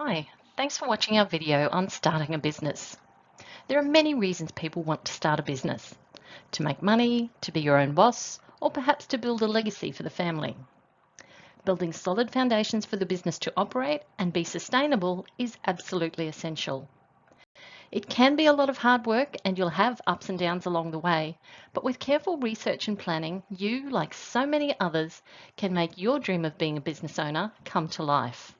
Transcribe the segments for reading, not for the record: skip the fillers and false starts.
Hi, thanks for watching our video on starting a business. There are many reasons people want to start a business: to make money, to be your own boss, or perhaps to build a legacy for the family. Building solid foundations for the business to operate and be sustainable is absolutely essential. It can be a lot of hard work and you'll have ups and downs along the way, but with careful research and planning, you, like so many others, can make your dream of being a business owner come to life.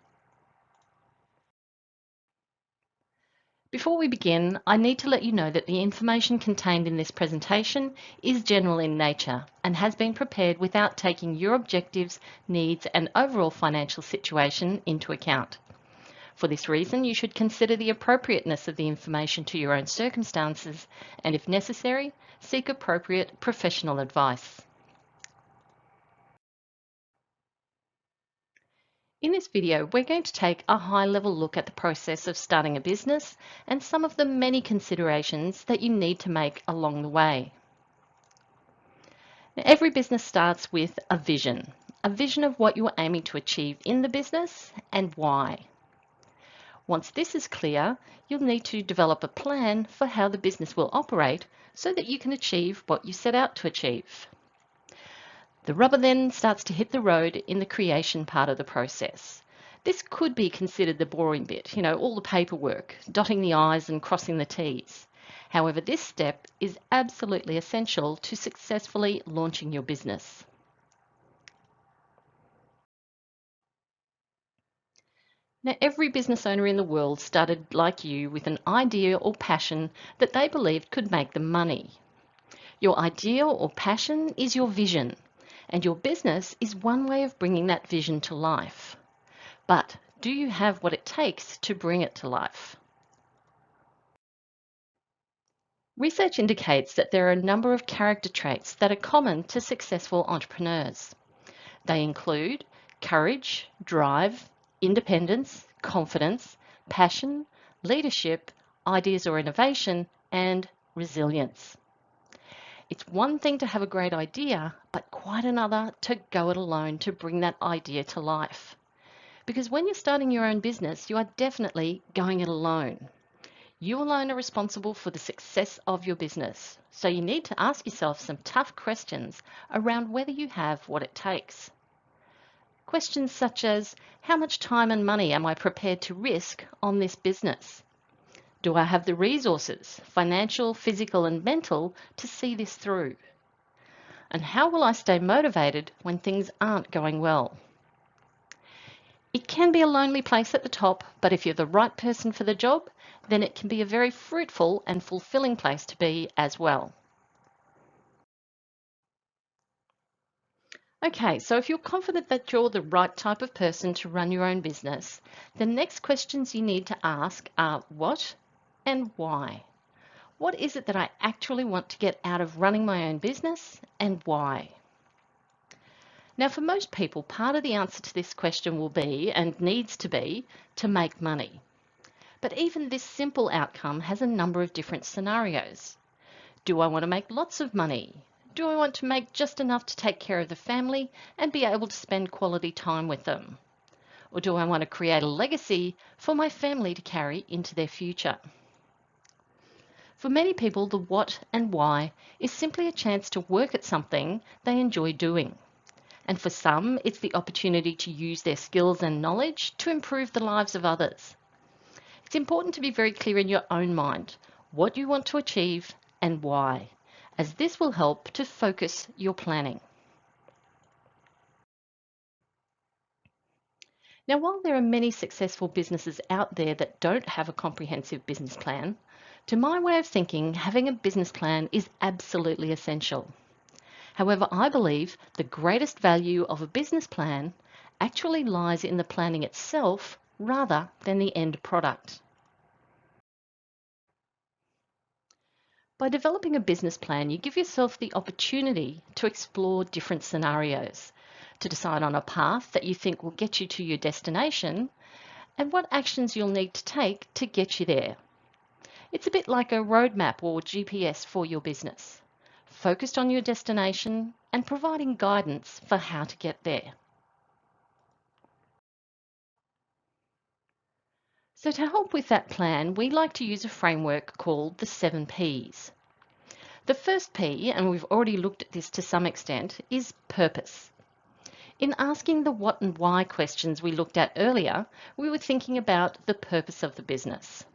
Before we begin, I need to let you know that the information contained in this presentation is general in nature and has been prepared without taking your objectives, needs, and overall financial situation into account. For this reason, you should consider the appropriateness of the information to your own circumstances and, if necessary, seek appropriate professional advice. In this video, we're going to take a high-level look at the process of starting a business and some of the many considerations that you need to make along the way. Now, every business starts with a vision of what you're aiming to achieve in the business and why. Once this is clear, you'll need to develop a plan for how the business will operate so that you can achieve what you set out to achieve. The rubber then starts to hit the road in the creation part of the process. This could be considered the boring bit, all the paperwork, dotting the I's and crossing the T's. However, this step is absolutely essential to successfully launching your business. Now, every business owner in the world started like you with an idea or passion that they believed could make them money. Your idea or passion is your vision, and your business is one way of bringing that vision to life. But do you have what it takes to bring it to life? Research indicates that there are a number of character traits that are common to successful entrepreneurs. They include courage, drive, independence, confidence, passion, leadership, ideas or innovation, and resilience. It's one thing to have a great idea, but quite another to go it alone to bring that idea to life. Because when you're starting your own business, you are definitely going it alone. You alone are responsible for the success of your business. So you need to ask yourself some tough questions around whether you have what it takes. Questions such as, how much time and money am I prepared to risk on this business? Do I have the resources, financial, physical, and mental, to see this through? And how will I stay motivated when things aren't going well? It can be a lonely place at the top, but if you're the right person for the job, then it can be a very fruitful and fulfilling place to be as well. Okay, so if you're confident that you're the right type of person to run your own business, the next questions you need to ask are what and why. What is it that I actually want to get out of running my own business and why? Now, for most people, part of the answer to this question will be, and needs to be, to make money. But even this simple outcome has a number of different scenarios. Do I want to make lots of money? Do I want to make just enough to take care of the family and be able to spend quality time with them? Or do I want to create a legacy for my family to carry into their future? For many people, the what and why is simply a chance to work at something they enjoy doing. And for some, it's the opportunity to use their skills and knowledge to improve the lives of others. It's important to be very clear in your own mind what you want to achieve and why, as this will help to focus your planning. Now, while there are many successful businesses out there that don't have a comprehensive business plan, to my way of thinking, having a business plan is absolutely essential. However, I believe the greatest value of a business plan actually lies in the planning itself rather than the end product. By developing a business plan, you give yourself the opportunity to explore different scenarios, to decide on a path that you think will get you to your destination and what actions you'll need to take to get you there. It's a bit like a roadmap or GPS for your business, focused on your destination and providing guidance for how to get there. So to help with that plan, we like to use a framework called the 7 Ps. The first P, and we've already looked at this to some extent, is purpose. In asking the what and why questions we looked at earlier, we were thinking about the purpose of the business.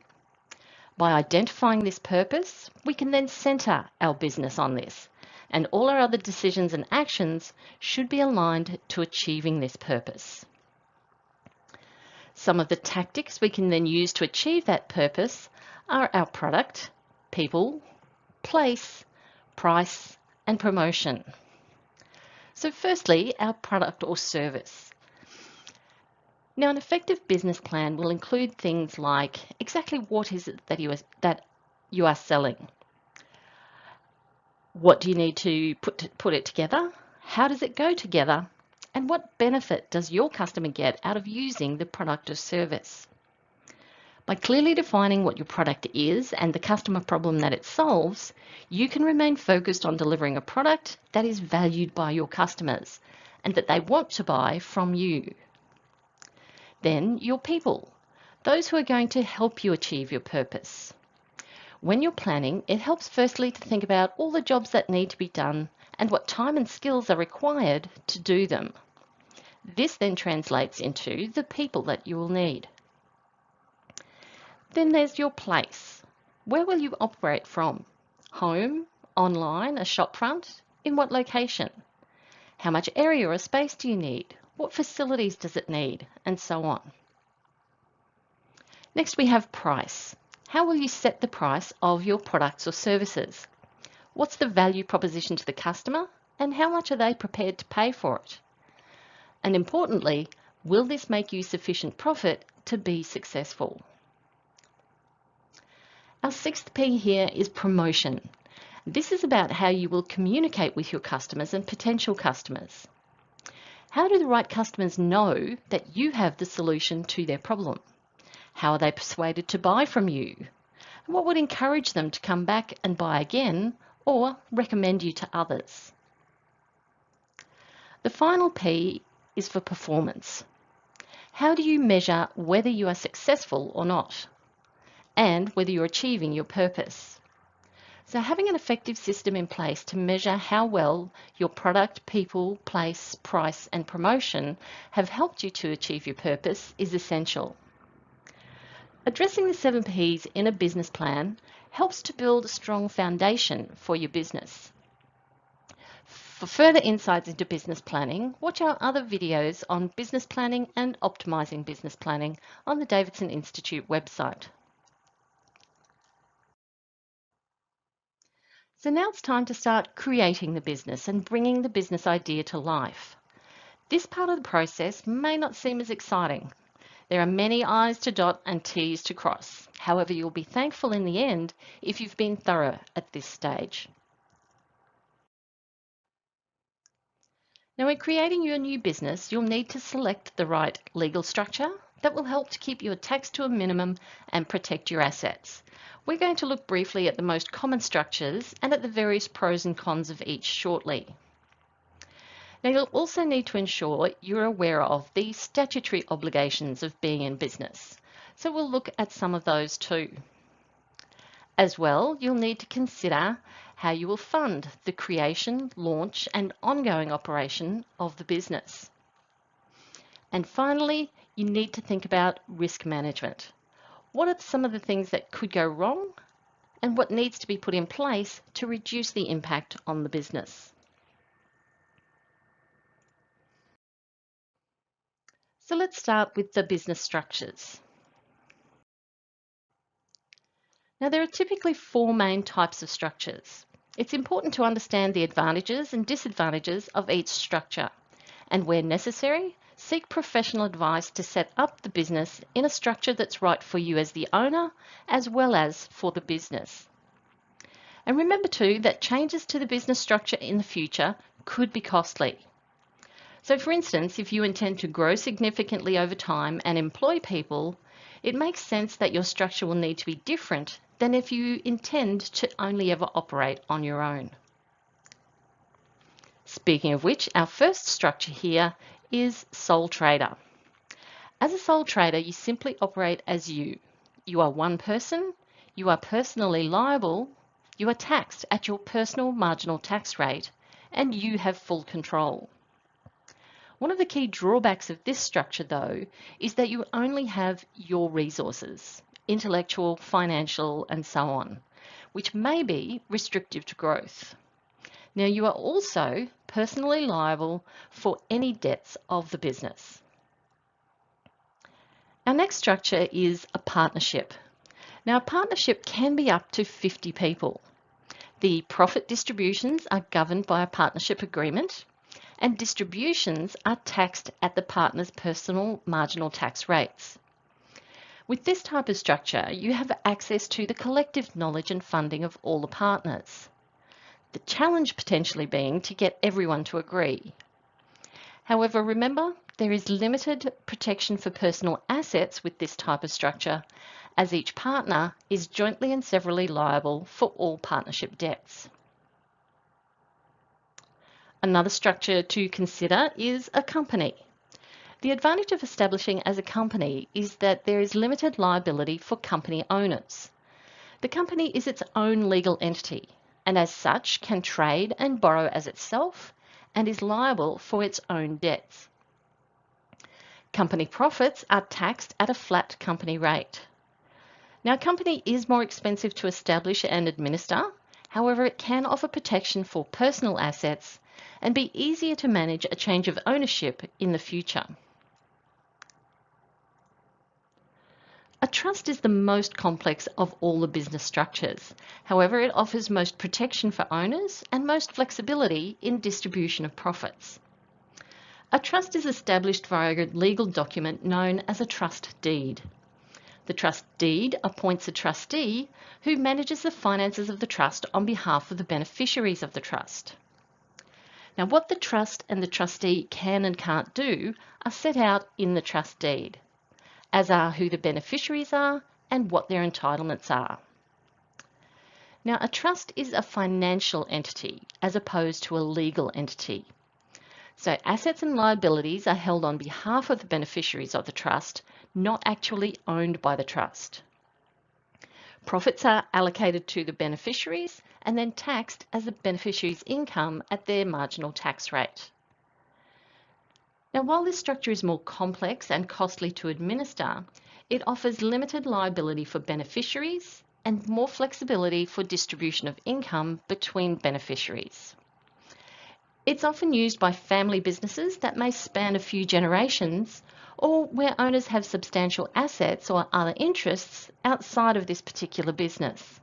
By identifying this purpose, we can then centre our business on this, and all our other decisions and actions should be aligned to achieving this purpose. Some of the tactics we can then use to achieve that purpose are our product, people, place, price, and promotion. So firstly, our product or service. Now, an effective business plan will include things like exactly what is it that you are selling. What do you need to put it together? How does it go together? And what benefit does your customer get out of using the product or service? By clearly defining what your product is and the customer problem that it solves, you can remain focused on delivering a product that is valued by your customers and that they want to buy from you. Then your people, those who are going to help you achieve your purpose. When you're planning, it helps firstly to think about all the jobs that need to be done and what time and skills are required to do them. This then translates into the people that you will need. Then there's your place. Where will you operate from? Home, online, a shopfront? In what location? How much area or space do you need? What facilities does it need? And so on. Next we have price. How will you set the price of your products or services? What's the value proposition to the customer and how much are they prepared to pay for it? And importantly, will this make you sufficient profit to be successful? Our 6th P here is promotion. This is about how you will communicate with your customers and potential customers. How do the right customers know that you have the solution to their problem? How are they persuaded to buy from you? What would encourage them to come back and buy again or recommend you to others? The final P is for performance. How do you measure whether you are successful or not, and whether you're achieving your purpose? So having an effective system in place to measure how well your product, people, place, price, and promotion have helped you to achieve your purpose is essential. Addressing the 7 Ps in a business plan helps to build a strong foundation for your business. For further insights into business planning, watch our other videos on business planning and optimising business planning on the Davidson Institute website. So now it's time to start creating the business and bringing the business idea to life. This part of the process may not seem as exciting. There are many I's to dot and T's to cross. However, you'll be thankful in the end if you've been thorough at this stage. Now, in creating your new business, you'll need to select the right legal structure that will help to keep your tax to a minimum and protect your assets. We're going to look briefly at the most common structures and at the various pros and cons of each shortly. Now, you'll also need to ensure you're aware of the statutory obligations of being in business. So we'll look at some of those too. As well, you'll need to consider how you will fund the creation, launch, and ongoing operation of the business. And finally, you need to think about risk management. What are some of the things that could go wrong and what needs to be put in place to reduce the impact on the business? So let's start with the business structures. Now, there are typically 4 main types of structures. It's important to understand the advantages and disadvantages of each structure, and where necessary, seek professional advice to set up the business in a structure that's right for you as the owner, as well as for the business. And remember too that changes to the business structure in the future could be costly. So for instance, if you intend to grow significantly over time and employ people, it makes sense that your structure will need to be different than if you intend to only ever operate on your own. Speaking of which, our first structure here is sole trader. As a sole trader, you simply operate as you. You are one person, you are personally liable, you are taxed at your personal marginal tax rate, and you have full control. One of the key drawbacks of this structure, though, is that you only have your resources, intellectual, financial, and so on, which may be restrictive to growth. Now, you are also personally liable for any debts of the business. Our next structure is a partnership. Now, a partnership can be up to 50 people. The profit distributions are governed by a partnership agreement, and distributions are taxed at the partner's personal marginal tax rates. With this type of structure, you have access to the collective knowledge and funding of all the partners. The challenge potentially being to get everyone to agree. However, remember, there is limited protection for personal assets with this type of structure, as each partner is jointly and severally liable for all partnership debts. Another structure to consider is a company. The advantage of establishing as a company is that there is limited liability for company owners. The company is its own legal entity, and as such can trade and borrow as itself and is liable for its own debts. Company profits are taxed at a flat company rate. Now, a company is more expensive to establish and administer. However, it can offer protection for personal assets and be easier to manage a change of ownership in the future. A trust is the most complex of all the business structures. However, it offers most protection for owners and most flexibility in distribution of profits. A trust is established via a legal document known as a trust deed. The trust deed appoints a trustee who manages the finances of the trust on behalf of the beneficiaries of the trust. Now, what the trust and the trustee can and can't do are set out in the trust deed, as are who the beneficiaries are and what their entitlements are. Now, a trust is a financial entity as opposed to a legal entity. So assets and liabilities are held on behalf of the beneficiaries of the trust, not actually owned by the trust. Profits are allocated to the beneficiaries and then taxed as the beneficiary's income at their marginal tax rate. Now, while this structure is more complex and costly to administer, it offers limited liability for beneficiaries and more flexibility for distribution of income between beneficiaries. It's often used by family businesses that may span a few generations, or where owners have substantial assets or other interests outside of this particular business.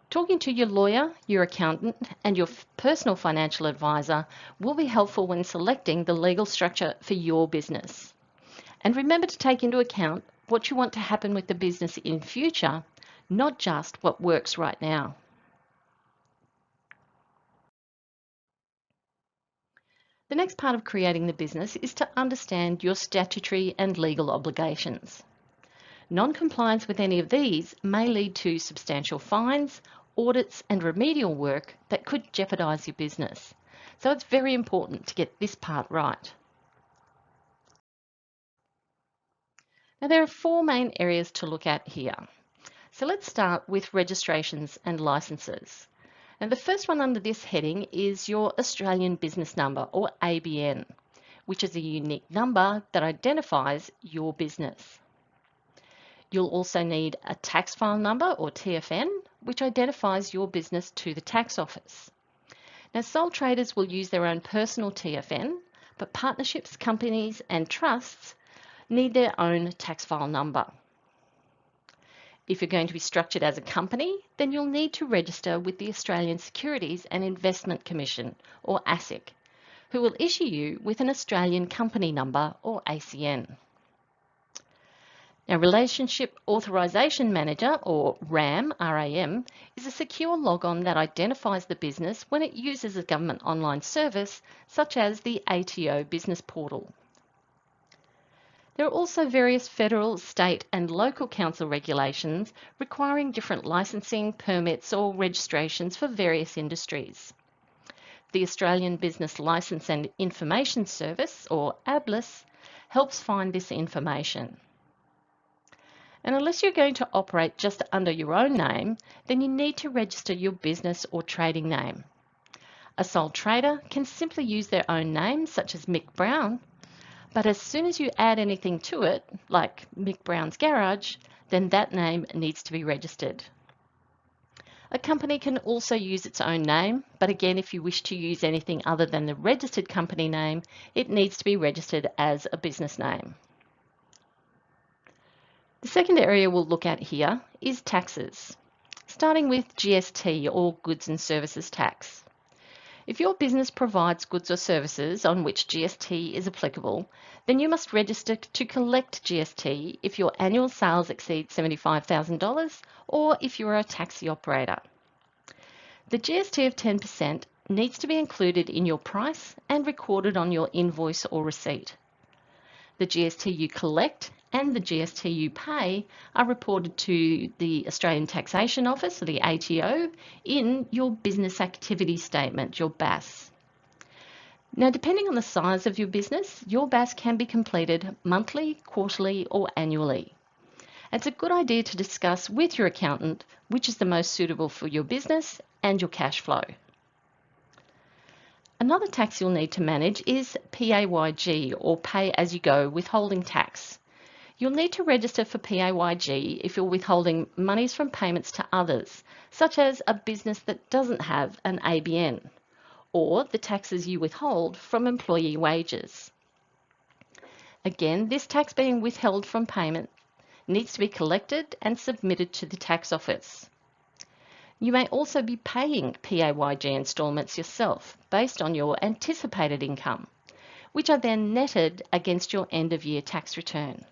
Talking to your lawyer, your accountant, and your personal financial advisor will be helpful when selecting the legal structure for your business. And remember to take into account what you want to happen with the business in future, not just what works right now. The next part of creating the business is to understand your statutory and legal obligations. Non-compliance with any of these may lead to substantial fines, audits and remedial work that could jeopardise your business. So it's very important to get this part right. Now, there are four main areas to look at here. So let's start with registrations and licences. And the first one under this heading is your Australian Business Number, or ABN, which is a unique number that identifies your business. You'll also need a tax file number, or TFN, which identifies your business to the tax office. Now, sole traders will use their own personal TFN, but partnerships, companies and trusts need their own tax file number. If you're going to be structured as a company, then you'll need to register with the Australian Securities and Investment Commission, or ASIC, who will issue you with an Australian Company Number, or ACN. Now, Relationship Authorisation Manager, or RAM, RAM, is a secure logon that identifies the business when it uses a government online service, such as the ATO Business Portal. There are also various federal, state and local council regulations requiring different licensing, permits or registrations for various industries. The Australian Business Licence and Information Service, or ABLIS, helps find this information. And unless you're going to operate just under your own name, then you need to register your business or trading name. A sole trader can simply use their own name, such as Mick Brown, but as soon as you add anything to it, like Mick Brown's Garage, then that name needs to be registered. A company can also use its own name, but again, if you wish to use anything other than the registered company name, it needs to be registered as a business name. The second area we'll look at here is taxes, starting with GST or Goods and Services Tax. If your business provides goods or services on which GST is applicable, then you must register to collect GST if your annual sales exceed $75,000 or if you're a taxi operator. The GST of 10% needs to be included in your price and recorded on your invoice or receipt. The GST you collect and the GST you pay are reported to the Australian Taxation Office, or the ATO, in your Business Activity Statement, your BAS. Now, depending on the size of your business, your BAS can be completed monthly, quarterly, or annually. It's a good idea to discuss with your accountant which is the most suitable for your business and your cash flow. Another tax you'll need to manage is PAYG, or Pay As You Go withholding tax. You'll need to register for PAYG if you're withholding monies from payments to others, such as a business that doesn't have an ABN, or the taxes you withhold from employee wages. Again, this tax being withheld from payment needs to be collected and submitted to the tax office. You may also be paying PAYG instalments yourself based on your anticipated income, which are then netted against your end-of-year tax return.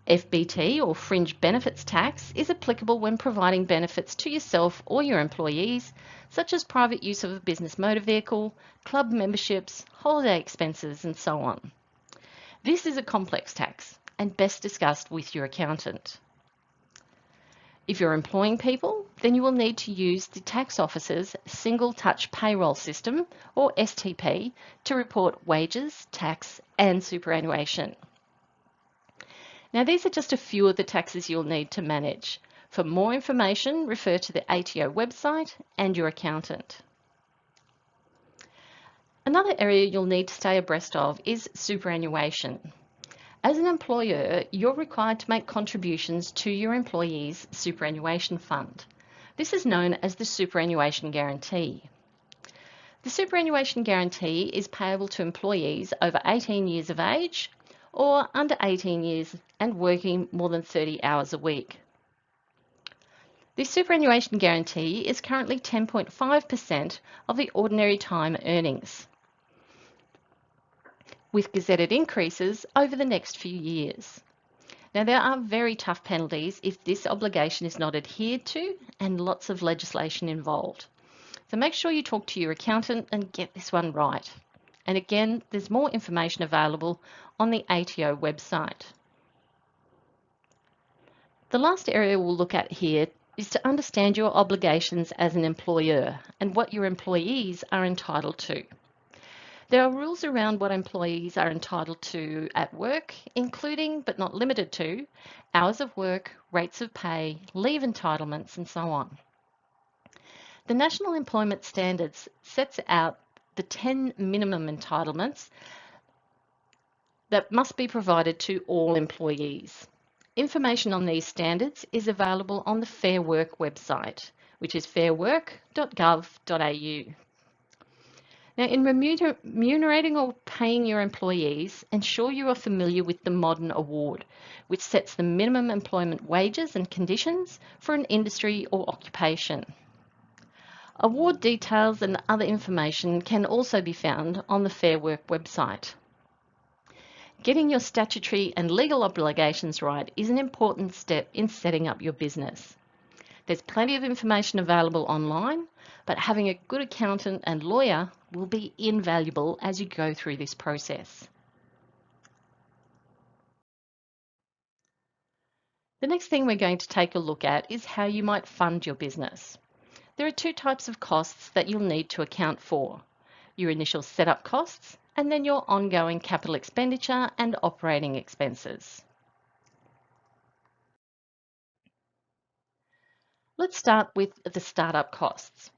FBT, or Fringe Benefits Tax, is applicable when providing benefits to yourself or your employees, such as private use of a business motor vehicle, club memberships, holiday expenses, and so on. This is a complex tax and best discussed with your accountant. If you're employing people, then you will need to use the tax office's Single Touch Payroll System, or STP, to report wages, tax, and superannuation. Now, these are just a few of the taxes you'll need to manage. For more information, refer to the ATO website and your accountant. Another area you'll need to stay abreast of is superannuation. As an employer, you're required to make contributions to your employees' superannuation fund. This is known as the superannuation guarantee. The superannuation guarantee is payable to employees over 18 years of age or under 18 years and working more than 30 hours a week. The superannuation guarantee is currently 10.5% of the ordinary time earnings, with gazetted increases over the next few years. Now, there are very tough penalties if this obligation is not adhered to and lots of legislation involved. So make sure you talk to your accountant and get this one right. And again, there's more information available on the ATO website. The last area we'll look at here is to understand your obligations as an employer and what your employees are entitled to. There are rules around what employees are entitled to at work, including but not limited to hours of work, rates of pay, leave entitlements, and so on. The National Employment Standards sets out the 10 minimum entitlements that must be provided to all employees. Information on these standards is available on the Fair Work website, which is fairwork.gov.au. Now, in remunerating or paying your employees, ensure you are familiar with the Modern Award, which sets the minimum employment wages and conditions for an industry or occupation. Award details and other information can also be found on the Fair Work website. Getting your statutory and legal obligations right is an important step in setting up your business. There's plenty of information available online, but having a good accountant and lawyer will be invaluable as you go through this process. The next thing we're going to take a look at is how you might fund your business. There are two types of costs that you'll need to account for: your initial setup costs and then your ongoing capital expenditure and operating expenses. Let's start with the startup costs.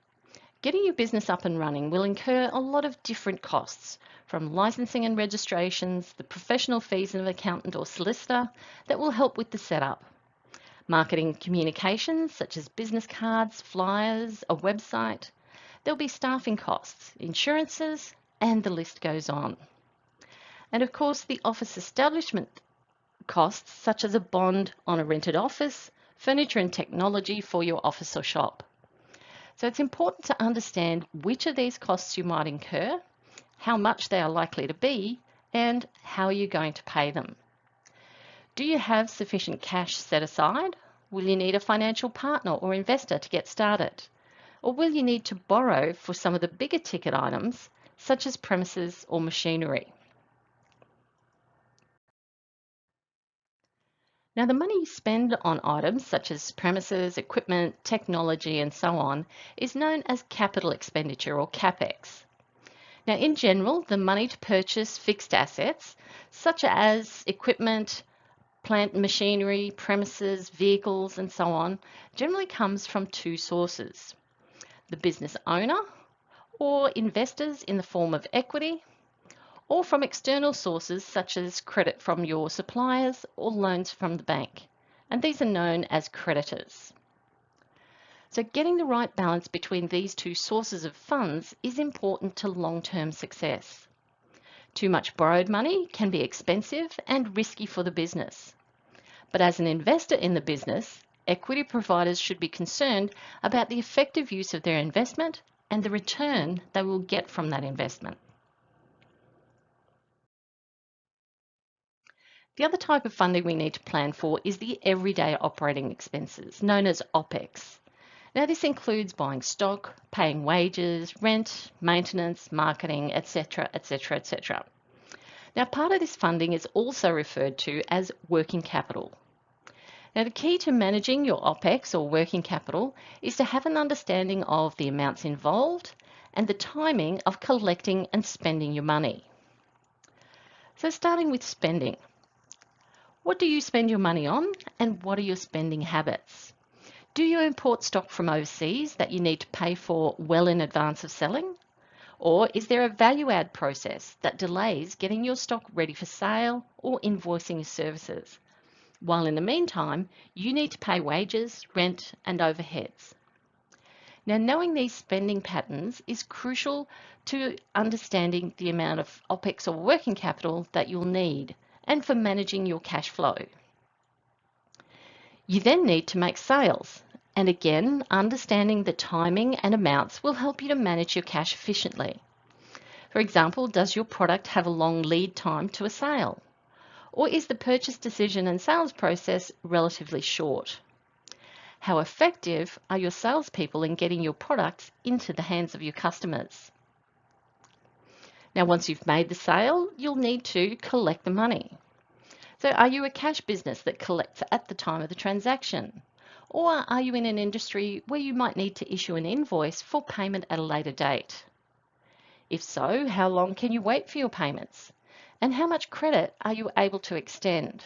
Getting your business up and running will incur a lot of different costs, from licensing and registrations, the professional fees of an accountant or solicitor that will help with the setup, marketing communications such as business cards, flyers, a website. There'll be staffing costs, insurances, and the list goes on. And of course, the office establishment costs such as a bond on a rented office, furniture and technology for your office or shop. So it's important to understand which of these costs you might incur, how much they are likely to be, and how you're going to pay them. Do you have sufficient cash set aside? Will you need a financial partner or investor to get started? Or will you need to borrow for some of the bigger ticket items, such as premises or machinery? Now, the money you spend on items such as premises, equipment, technology, and so on is known as capital expenditure or CapEx. Now, in general, the money to purchase fixed assets such as equipment, plant and machinery, premises, vehicles, and so on generally comes from two sources: the business owner or investors in the form of equity, or from external sources such as credit from your suppliers or loans from the bank. And these are known as creditors. So getting the right balance between these two sources of funds is important to long-term success. Too much borrowed money can be expensive and risky for the business. But as an investor in the business, equity providers should be concerned about the effective use of their investment and the return they will get from that investment. The other type of funding we need to plan for is the everyday operating expenses, known as OPEX. Now, this includes buying stock, paying wages, rent, maintenance, marketing, etc., etc., etc. Now, part of this funding is also referred to as working capital. Now, the key to managing your OPEX or working capital is to have an understanding of the amounts involved and the timing of collecting and spending your money. So starting with spending. What do you spend your money on, and what are your spending habits? Do you import stock from overseas that you need to pay for well in advance of selling? Or is there a value add process that delays getting your stock ready for sale or invoicing your services, while in the meantime you need to pay wages, rent and overheads? Now, knowing these spending patterns is crucial to understanding the amount of OPEX or working capital that you'll need and for managing your cash flow. You then need to make sales, and again, understanding the timing and amounts will help you to manage your cash efficiently. For example, does your product have a long lead time to a sale? Or is the purchase decision and sales process relatively short? How effective are your salespeople in getting your products into the hands of your customers? Now, once you've made the sale, you'll need to collect the money. So are you a cash business that collects at the time of the transaction? Or are you in an industry where you might need to issue an invoice for payment at a later date? If so, how long can you wait for your payments? And how much credit are you able to extend?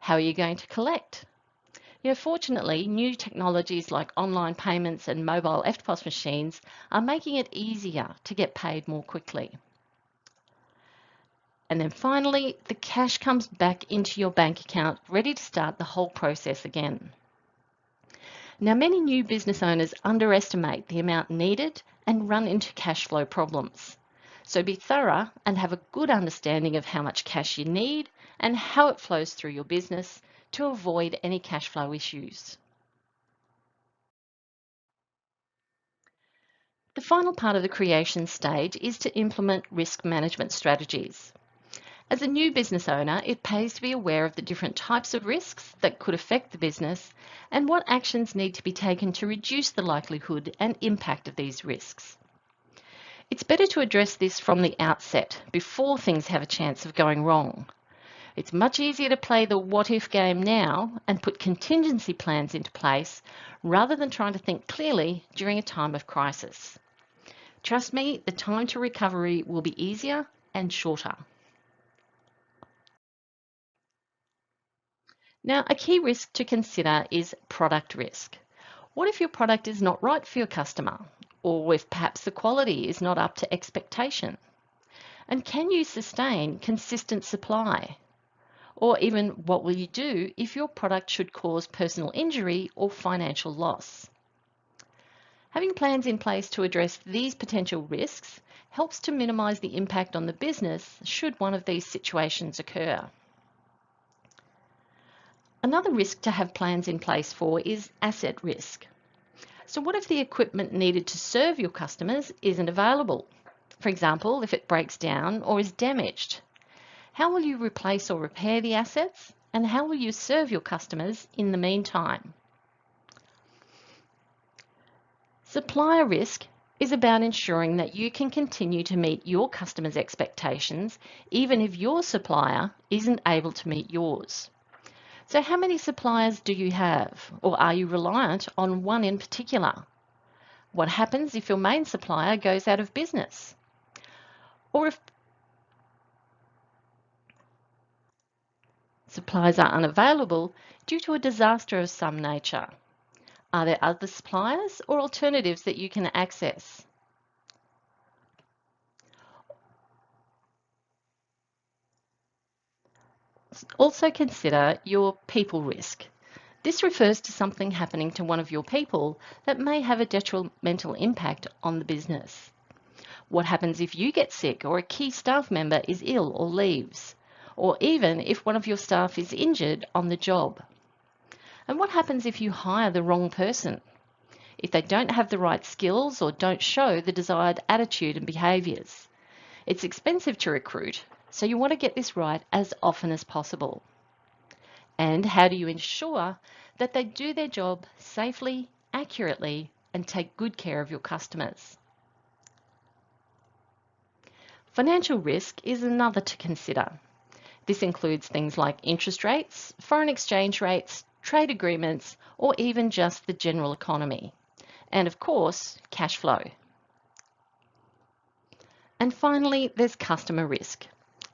How are you going to collect? Fortunately, new technologies like online payments and mobile EFTPOS machines are making it easier to get paid more quickly. And then finally, the cash comes back into your bank account, ready to start the whole process again. Now, many new business owners underestimate the amount needed and run into cash flow problems. So be thorough and have a good understanding of how much cash you need and how it flows through your business to avoid any cash flow issues. The final part of the creation stage is to implement risk management strategies. As a new business owner, it pays to be aware of the different types of risks that could affect the business and what actions need to be taken to reduce the likelihood and impact of these risks. It's better to address this from the outset, before things have a chance of going wrong. It's much easier to play the what-if game now and put contingency plans into place rather than trying to think clearly during a time of crisis. Trust me, the time to recovery will be easier and shorter. Now, a key risk to consider is product risk. What if your product is not right for your customer? Or if perhaps the quality is not up to expectation? And can you sustain consistent supply? Or even what will you do if your product should cause personal injury or financial loss? Having plans in place to address these potential risks helps to minimise the impact on the business should one of these situations occur. Another risk to have plans in place for is asset risk. So what if the equipment needed to serve your customers isn't available? For example, if it breaks down or is damaged. How will you replace or repair the assets? And how will you serve your customers in the meantime? Supplier risk is about ensuring that you can continue to meet your customers' expectations, even if your supplier isn't able to meet yours. So how many suppliers do you have, or are you reliant on one in particular? What happens if your main supplier goes out of business? Or if suppliers are unavailable due to a disaster of some nature? Are there other suppliers or alternatives that you can access? Also consider your people risk. This refers to something happening to one of your people that may have a detrimental impact on the business. What happens if you get sick or a key staff member is ill or leaves? Or even if one of your staff is injured on the job? And what happens if you hire the wrong person? If they don't have the right skills or don't show the desired attitude and behaviours? It's expensive to recruit, so you want to get this right as often as possible. And how do you ensure that they do their job safely, accurately, and take good care of your customers? Financial risk is another to consider. This includes things like interest rates, foreign exchange rates, trade agreements, or even just the general economy. And of course, cash flow. And finally, there's customer risk.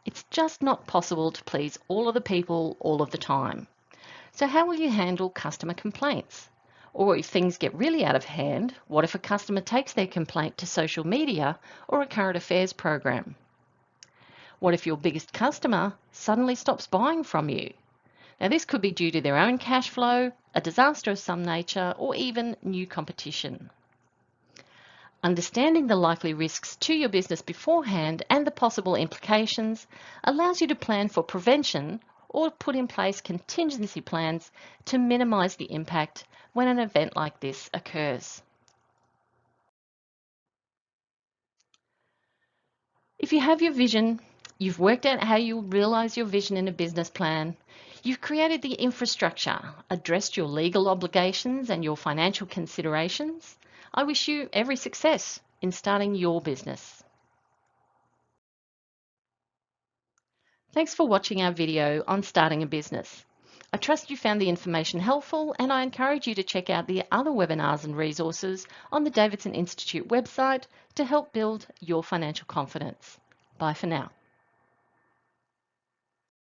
It's just not possible to please all of the people all of the time. So how will you handle customer complaints? Or if things get really out of hand, what if a customer takes their complaint to social media or a current affairs program? What if your biggest customer suddenly stops buying from you? Now this could be due to their own cash flow, a disaster of some nature, or even new competition. Understanding the likely risks to your business beforehand and the possible implications allows you to plan for prevention or put in place contingency plans to minimise the impact when an event like this occurs. If you have your vision, you've worked out how you'll realise your vision in a business plan, you've created the infrastructure, addressed your legal obligations and your financial considerations, I wish you every success in starting your business. Thanks for watching our video on starting a business. I trust you found the information helpful, and I encourage you to check out the other webinars and resources on the Davidson Institute website to help build your financial confidence. Bye for now.